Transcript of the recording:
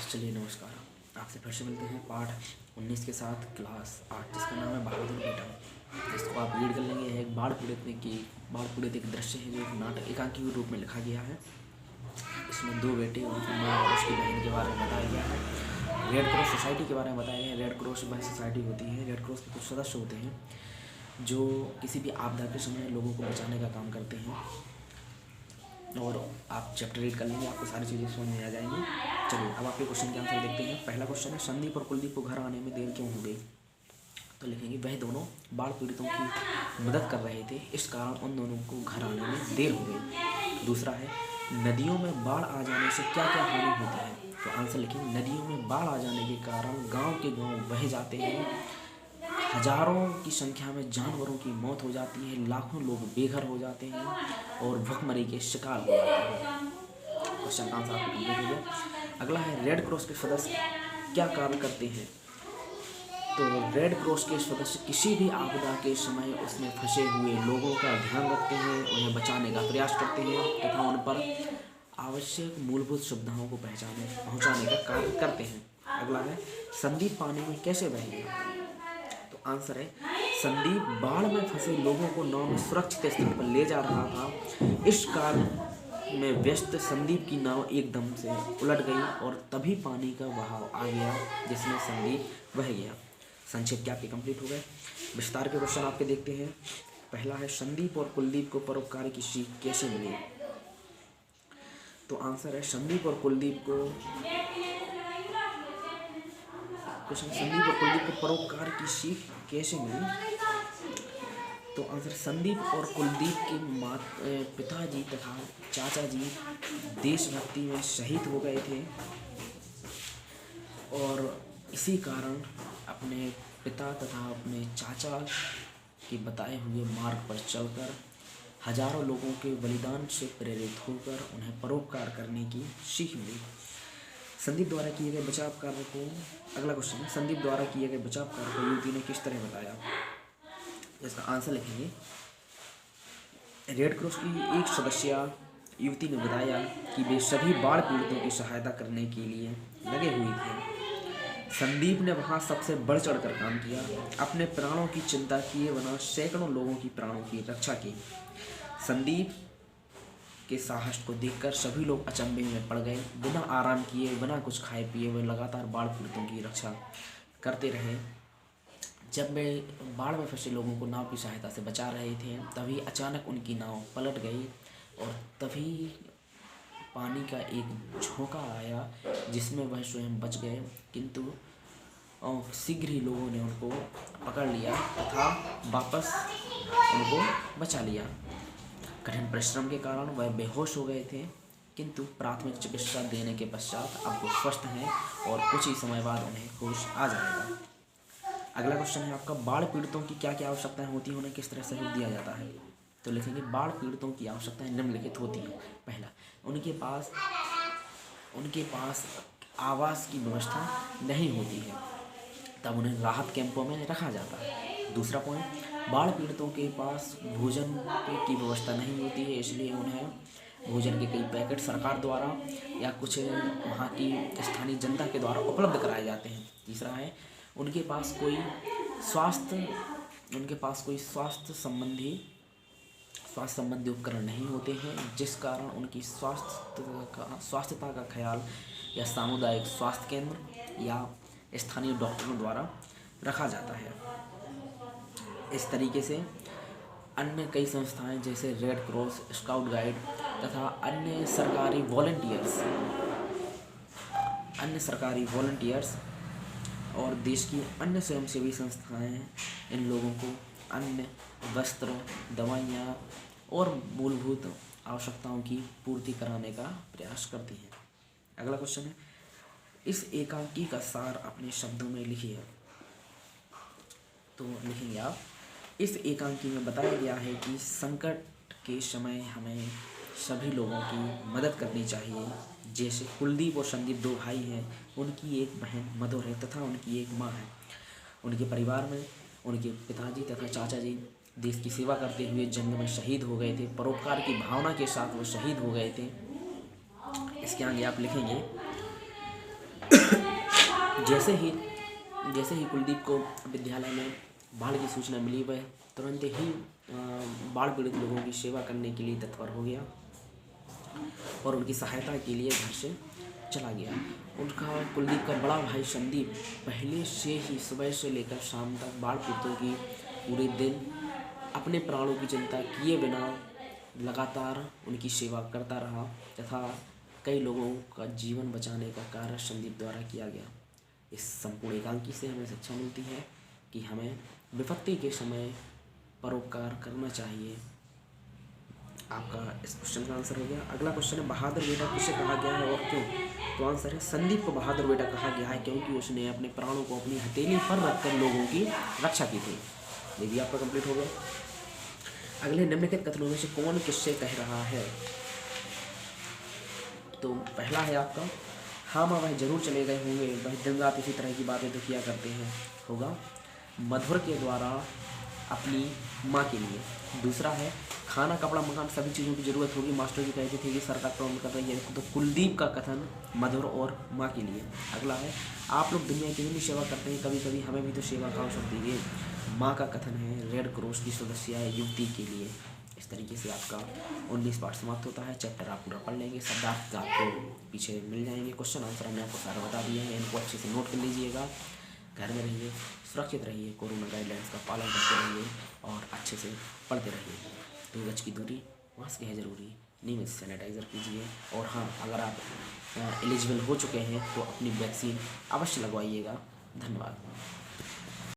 चलिए नमस्कार। आपसे फिर से मिलते हैं पाठ 19 के साथ क्लास 8, जिसका नाम है बहादुर बेटा। इसको आप रीड कर लेंगे। है एक बाढ़ पीड़ित एक दृश्य है जो एक नाटक एकांकी के रूप में लिखा गया है। इसमें दो बेटे, उनकी माँ और उसकी बहन के बारे में बताया गया है। रेड क्रॉस सोसाइटी के बारे में बताया गया है। रेड क्रॉस वह सोसाइटी होती है, रेड क्रॉस के कुछ सदस्य होते हैं जो किसी भी आपदा के समय लोगों को बचाने का काम करते हैं। और आप चैप्टर रीड कर लेंगे, आपको सारी चीज़ें समझ में आ जाएंगी। चलिए अब आपके क्वेश्चन के आंसर देखते हैं। पहला क्वेश्चन है, संदीप और कुलदीप को घर आने में देर क्यों हो गई? तो लिखेंगे वह दोनों बाढ़ पीड़ितों की मदद कर रहे थे, इस कारण उन दोनों को घर आने में देर हो गई। दूसरा है, नदियों में बाढ़ आ जाने से क्या क्या हानि होती है? तो आंसर लिखेंगे, नदियों में बाढ़ आ जाने के कारण गाँव के गाँव बह जाते हैं, हजारों की संख्या में जानवरों की मौत हो जाती है, लाखों लोग बेघर हो जाते हैं और भुखमरी के शिकार हो जाते हैं। क्वेश्चन का आंसर आपको कंप्लीट हो गया। अगला है, रेड क्रॉस के सदस्य क्या कार्य करते हैं? तो रेड क्रॉस के सदस्य किसी भी आपदा के समय उसमें फंसे हुए लोगों का ध्यान रखते हैं, उन्हें बचाने का प्रयास करते हैं तथा उन पर आवश्यक मूलभूत सुविधाओं को पहुंचाने का कार्य करते हैं। अगला है, संदीप पानी में कैसे बह गया? तो आंसर है, संदीप बाढ़ में फंसे लोगों को नाव में सुरक्षित स्थल पर ले जा रहा था। इस कार्य में व्यस्त संदीप की नाव एकदम से उलट गई और तभी पानी का बहाव आ गया, जिसमें संदीप बह गया। संक्षेप के आपके कंप्लीट हो गए। विस्तार के क्वेश्चन आपके देखते हैं। पहला है, संदीप और कुलदीप को परोपकार की सीख कैसे मिली? तो आंसर है, संदीप और कुलदीप को परोपकार की सीख कैसे मिली? तो आंसर, संदीप और कुलदीप के पिताजी तथा चाचा जी देशभक्ति में शहीद हो गए थे और इसी कारण अपने पिता तथा अपने चाचा के बताए हुए मार्ग पर चलकर हजारों लोगों के बलिदान से प्रेरित होकर उन्हें परोपकार करने की सीख मिली। संदीप द्वारा किए गए बचाव कार्य को, अगला क्वेश्चन है, संदीप द्वारा किए गए बचाव कार्य को युवती ने किस तरह बताया? इसका आंसर लिखेंगे, रेड क्रॉस की एक सदस्य युवती ने बताया कि वे सभी बाढ़ पीड़ितों की सहायता करने के लिए लगे हुए थे। संदीप ने वहां सबसे बढ़ चढ़ कर काम किया, अपने प्राणों की चिंता किए बिना सैकड़ों लोगों की प्राणों की रक्षा की। संदीप के साहस को देखकर सभी लोग अचंभे में पड़ गए। बिना आराम किए, बिना कुछ खाए पिए वे लगातार बाढ़ पीड़ितों की रक्षा करते रहे। जब वे बाढ़ में फंसे लोगों को नाव की सहायता से बचा रहे थे, तभी अचानक उनकी नाव पलट गई और तभी पानी का एक झोंका आया जिसमें वह स्वयं बच गए, किंतु शीघ्र ही लोगों ने उनको पकड़ लिया तथा वापस उनको बचा लिया। कठिन परिश्रम के कारण वह बेहोश हो गए थे, किंतु प्राथमिक चिकित्सा देने के पश्चात अब वो स्वस्थ हैं और कुछ ही समय बाद उन्हें होश आ जाएगा। अगला क्वेश्चन है आपका, बाढ़ पीड़ितों की क्या क्या आवश्यकताएं होती हैं, उन्हें किस तरह सहयोग दिया जाता है? तो लिखेंगे, बाढ़ पीड़ितों की आवश्यकताएं निम्नलिखित होती हैं। पहला, उनके पास आवास की व्यवस्था नहीं होती है, तब उन्हें राहत कैंपों में रखा जाता है। दूसरा पॉइंट, बाढ़ पीड़ितों के पास भोजन की व्यवस्था नहीं होती है, इसलिए उन्हें भोजन के कई पैकेट सरकार द्वारा या कुछ वहाँ की स्थानीय जनता के द्वारा उपलब्ध कराए जाते हैं। तीसरा है, उनके पास कोई स्वास्थ्य संबंधी उपकरण नहीं होते हैं, जिस कारण उनकी स्वास्थ्यता का ख्याल या सामुदायिक स्वास्थ्य केंद्र या स्थानीय डॉक्टरों द्वारा रखा जाता है। इस तरीके से अन्य कई संस्थाएं जैसे रेड क्रॉस, स्काउट गाइड तथा अन्य सरकारी वॉलंटियर्स और देश की अन्य स्वयंसेवी संस्थाएं इन लोगों को अन्न, वस्त्र, दवाइयाँ और मूलभूत आवश्यकताओं की पूर्ति कराने का प्रयास करती हैं। अगला क्वेश्चन है, इस एकांकी का सार अपने शब्दों में लिखिए। तो लिखेंगे आप, इस एकांकी में बताया गया है कि संकट के समय हमें सभी लोगों की मदद करनी चाहिए। जैसे कुलदीप और संदीप दो भाई हैं, उनकी एक बहन मधुर है तथा उनकी एक माँ है। उनके परिवार में उनके पिताजी तथा चाचा जी देश की सेवा करते हुए जंग में शहीद हो गए थे। परोपकार की भावना के साथ वो शहीद हो गए थे। इसके आगे आप लिखेंगे जैसे ही कुलदीप को विद्यालय में बाढ़ की सूचना मिली, वह तुरंत ही बाढ़ पीड़ित लोगों की सेवा करने के लिए तत्पर हो गया और उनकी सहायता के लिए घर से चला गया। उनका कुलदीप का बड़ा भाई संदीप पहले से ही सुबह से लेकर शाम तक बाढ़ पीड़ितों की पूरे दिन अपने प्राणों की चिंता किए बिना लगातार उनकी सेवा करता रहा तथा कई लोगों का जीवन बचाने का कार्य संदीप द्वारा किया गया। इस संपूर्ण एकांकी से हमें शिक्षा मिलती है कि हमें विपत्ति के समय परोपकार करना चाहिए। आपका इस क्वेश्चन का आंसर हो गया। अगला क्वेश्चन है, बहादुर बेटा किसे कहा गया है और क्यों? तो आंसर है, संदीप को बहादुर बेटा कहा गया है क्योंकि उसने अपने प्राणों को अपनी हथेली पर रखकर लोगों की रक्षा की थी। ये भी आपका कंप्लीट हो गया। अगले निम्नलिखित कथनों में से कौन किससे कह रहा है? तो पहला है आपका, हाँ माँ वह जरूर चले गए होंगे, वह दिन रात इसी तरह की बातें तो किया करते हैं, होगा मधुर के द्वारा अपनी माँ के लिए। दूसरा है, खाना कपड़ा मकान सभी चीज़ों की ज़रूरत होगी, मास्टर जी कहते थे कि सरकार प्रबंध कर रही है, तो कुलदीप का कथन मधुर और माँ के लिए। अगला है, आप लोग दुनिया की भी सेवा करते हैं, कभी कभी हमें भी तो सेवा का अवसर दीजिए, माँ का कथन है रेड क्रॉस की सदस्य युवती के लिए। इस तरीके से आपका 19 पार्ट समाप्त होता है। चैप्टर आप पूरा पढ़ लेंगे, शब्दार्थ आपको पीछे मिल जाएंगे, क्वेश्चन आंसर हमने आपको सारा बता दिए हैं, इनको अच्छे से नोट कर लीजिएगा। घर में रहिए, सुरक्षित रहिए, कोरोना गाइडलाइंस का पालन करते रहिए और अच्छे से पढ़ते रहिए। 2 गज की दूरी, मास्क है ज़रूरी, नियमित सैनिटाइज़र कीजिए। और हाँ, अगर आप एलिजिबल हो चुके हैं तो अपनी वैक्सीन अवश्य लगवाइएगा। धन्यवाद।